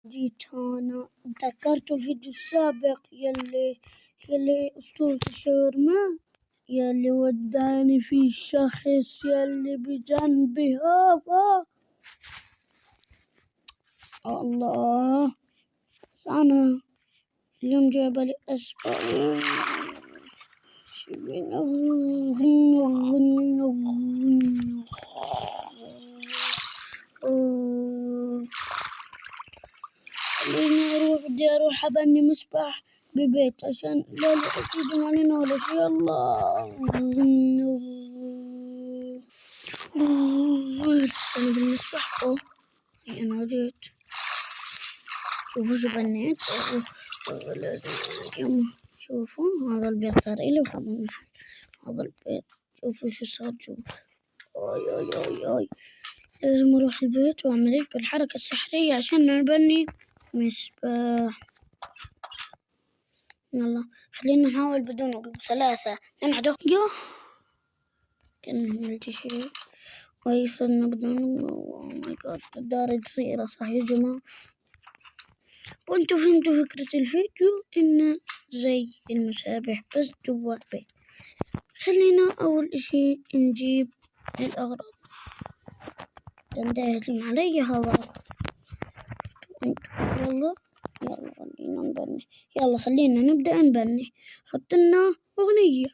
جيت هنا تذكرت الفيديو السابق يلي أسطورة الشاورما، يلي وداني في الشخص يلي بجنبي هذا. الله، أنا اليوم جايبة لي أسبوع بدي أروح أبني مسبح ببيت عشان لا يأكلون علينا ولا شي. الله أنا بالمسبح. أنا جيت شوفوا شو بنيت. شوفوا هذا البيت صار إلي وهذا المحل. هذا البيت شوفوا شو صار. شوف آي لازم أروح البيت وأعمل لكم الحركة السحرية عشان نبني مسبح. يلا خلينا نحاول بدون قلب. 3 ننعده. كأنه عملت شيء ويصلنا بدون. أوه ماي جاد الدار صغيرة صح يا جماعة. وانتوا فهمتوا فكرة الفيديو إنه زي المسابح بس جوا بيت. خلينا أول إشي نجيب الأغراض. تنتهي علي هذا. يلا خلينا نبني. يلا خلينا نبدأ نبني. حطلنا أغنية.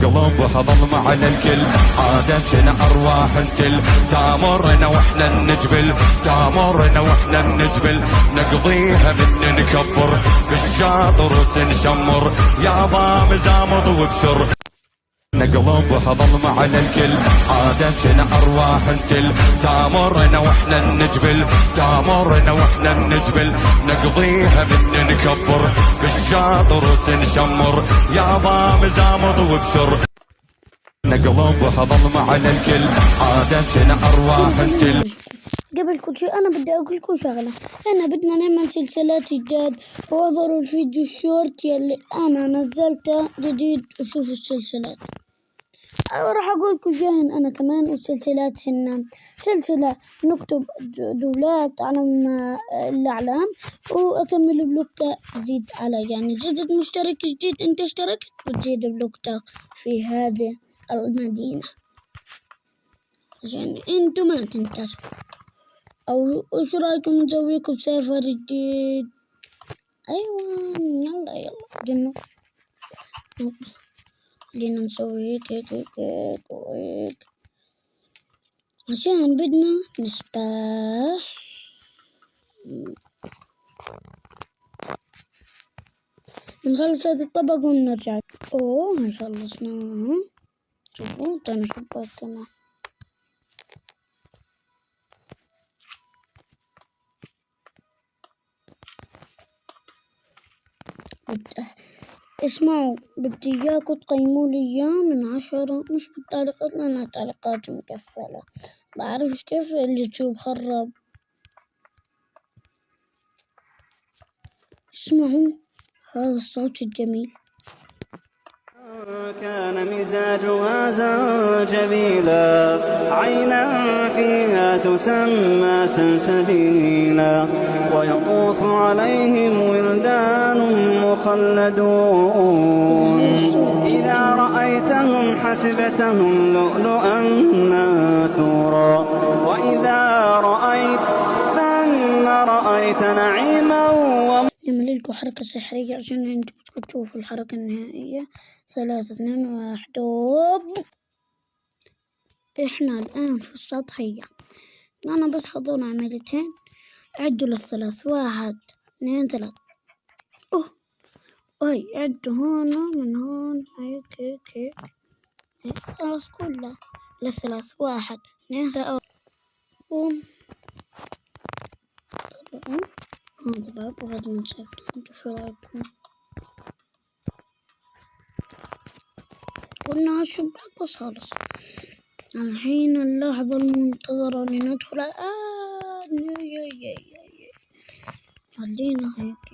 قلوبها ظلمة على الكل، عادتنا أرواح نسل، تامرنا وإحنا نجبل، تامرنا وإحنا نجبل، نقضيها من نكبر بالشاطر وسنشمر، يابا مزامض وبسر. قلوبها ظلمة على الكل، عادتنا أرواح نسل، تامرنا وإحنا نجبل، تامرنا وإحنا نجبل، نقضيها من نكبر بالشاطر وسنشمر، يابا مزامض وبسر. قلوبها ظلمة على الكل، عادتنا أرواح نسل. قبل كل شيء أنا بدي أقول لكم شغلة. أنا بدنا نعمل سلسلات جداد، وأظهروا الفيديو الشورت يلي أنا نزلته جديد وشوفوا السلسلات. راح أقول لكم جاهن أنا كمان. والسلسلات هن سلسلة نكتب دولات علم الأعلام، وأكمل بلوكة جديد على يعني جديد مشترك جديد. أنت اشتركت وتزيد بلوكتك في هذه المدينة عشان أنتم ما تنتسوا. أو إيش رأيكم نسويكم سيرفر جديد؟ أيوة يلا جنو. خلينا نسوي هيك وهيك عشان بدنا نسبح. نخلص هذا الطبق ونرجع. هاي خلصناه. شوفوا تاني حبات كمان. اسمعوا بدي اياكم تقيموا لي اياه من 10، مش بالتعليقات لأنها تعليقات مكفلة. بعرفش كيف اليوتيوب خرب. اسمعوا هذا الصوت الجميل. كان مزاجها زنجبيلا، عينا فيها تسمى سلسبيلا، ويطوف عليهم ولدان مخلدون، إذا رأيتهم حسبتهم لؤلؤا منثورا، وإذا رأيت ثم رأيت نعيما. نعمل لكم حركة سحرية عشان انتم تشوفوا الحركة النهائية. 3 2 1 احنا الآن في السطحية. أنا بس خذونا عملتين. عدوا لل3. 1 2 3. أي عدوا هون من هون هيك خلاص كلها لل3. 1 2 3. هذا باب وهذا منسف. انتو شو رايكم؟ قلنا الشباك بس خلص. الحين اللحظة المنتظرة لندخل الآن. خلينا هيك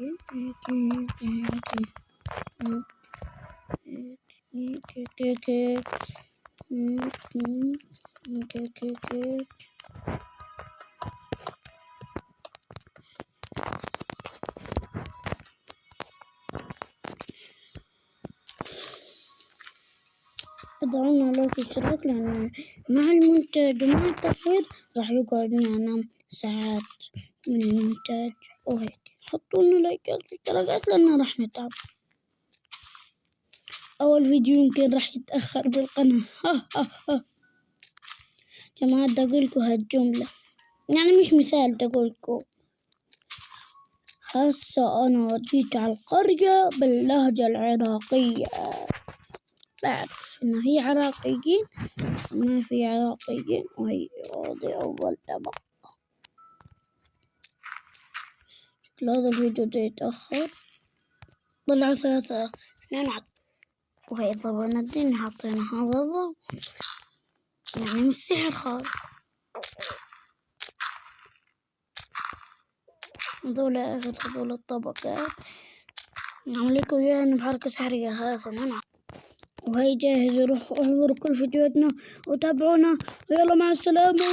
تضعوا لنا لايك واشتراك، لأن مع المونتاج ومع التصوير راح يقعد معنا ساعات من المونتاج وهيك. حطوا لنا لايكات واشتراكات لأن راح نتعب. أول فيديو يمكن راح يتأخر بالقناة. جماعة بدي أقولكوا هالجملة، يعني مش مثال، بدي أقولكوا هسه أنا جيت على القرية باللهجة العراقية. بعرف إن هي عراقيين، ما في عراقيين، وهي هذا أول طبق. شكل هذا الفيديو دا يتأخر. طلعوا 3 2 وهي طبعا الدنيا حاطين هذا الضوء، يعني مش سحر خارق. هذول الطبقات نعمل لكم إياها بحركة سحرية. هذا نعم. وهي جاهز، روحوا احضروا كل فيديوهاتنا وتابعونا، ويلا مع السلامة.